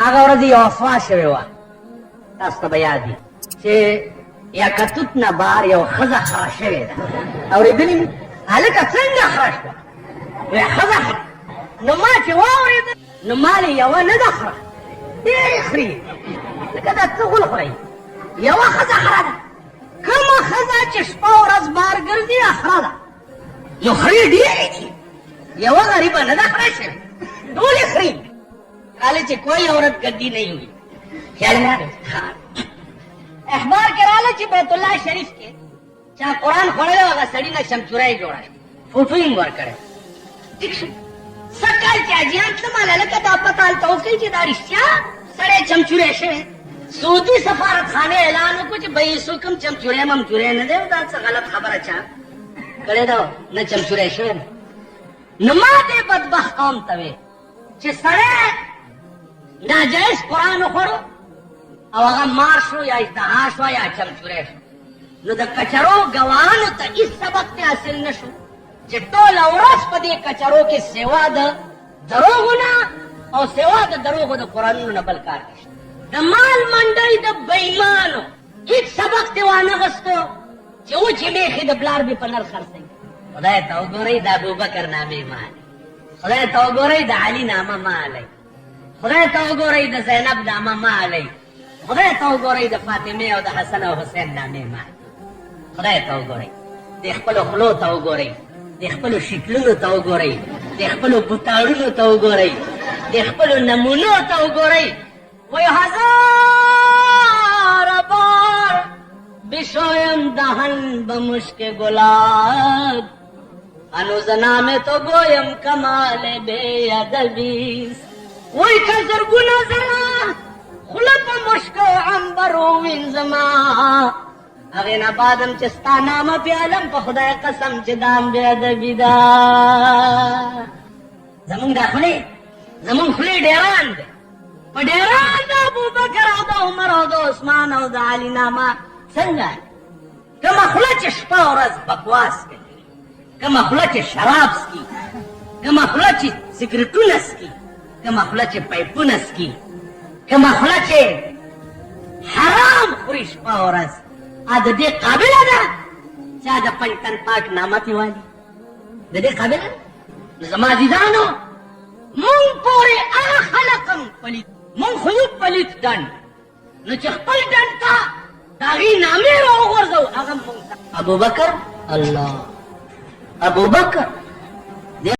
هغه ورځ یو افوا شوې وه، تاسو ته به یاد وي چې یاقوت نه بهر یو ښځه خره شوې ده. اورېدلي مې هلکه څنګه خره شوه؟ وایي ښځه خره. نو ما چې واورېده نو مالې یوه نه ده خره، ډېرې خرې لکه دا څه غول خورئ. یوه ښځه خره ده، کومه ښځه چې شپه ورځ بار ګرځي خره ده. نو خرې ډېرې دي، یوه غریبه نه ده خره شوې، ټولې خرې دي. کله چې کوئی عورت گدی نہیں ہوئی. خیال میں اخبار کې رااله چې بیت الله شریف کې چا قرآن خوړلی و، هغه سړي نه شمچوری جوړه فوټو یې ورکړی. ټیک شو سږ کال چې حاجیان څه ماله لکه دا پته هلته وکړي چې دا رښتیا سړی چمچوری شوی. سعودي سفارتخانې اعلان وکړو چې بهي څوک هم چمچوری ممچوری نه دی، دا څه غلط خبره چا کړې ده، نه چمچوری شوی. نو ما دې بدبخت قوم ته وې چې سړی ناجایز قرآن وخوړو او هغه مار شو یا اشتها شوه یا چمچوری شو، نو د کچرو ګوانو ته هېڅ سبق ته حاصل نه شو چې ټوله ورځ په دې کچرو کې سوا د دروغو نه او سوا د دروغو د قرآنونو نه بل کار نشته. د مال منډۍ د بېمانو هېڅ سبق ته وانغستو چې وچې میښې د پلار مې په نر خرڅوي. خدای ته وګورئ د ابوبکر نامې مالئ، خدای ته وګورئ د علي نامه مالئ، خدای ته وګورئ د زینب نامه مالئ، خدای ته وګورئ د فاطمې او د حسن او حسین نامې مالئ. خدای ته وګورئ، د خپلو خولو ته وګورئ، د خپلو شکلونو ته وګورئ، د خپلو بوتاړونو ته وګورئ، د خپلو نمونو ته وګورئ. وی هزار بار بشویم دهن به مشک گلاب، هنوز نام تو گویم کمال بے ادبیست. وی که زرگونه زره خوله په مشک و عنبرو وینځما، هغې نه بعدم چې ستا نامه پیالم په خدای قسم چې دام بې ادبي ده. زمونږ دا خولې زمونږ خولې ډېران دی، په ډېران د ابوبکر او د عمر او د عثمان او د علي نامه څنګه کومه خوله چې شپه ورځ بکواس کوي، کومه خوله چې شراب څکي، کومه خوله چې سګرټونه څکي، کومه خوله چې پایپونه څکي، کومه خوله چې حرام خوري شپه ورځ، د دې قابله ده چې د پنجتن پاک نامه پې والي؟ د دې قابله ده؟ نو زما عزیزانو مونږ پورې هغه خلق هم پلیت، مونږ خو یو پلیت ډنډ، نو چې خپل ډنډ ته د هغې نامې راوغورځو هغه مونږ ته ابوبکر الله ابوبکر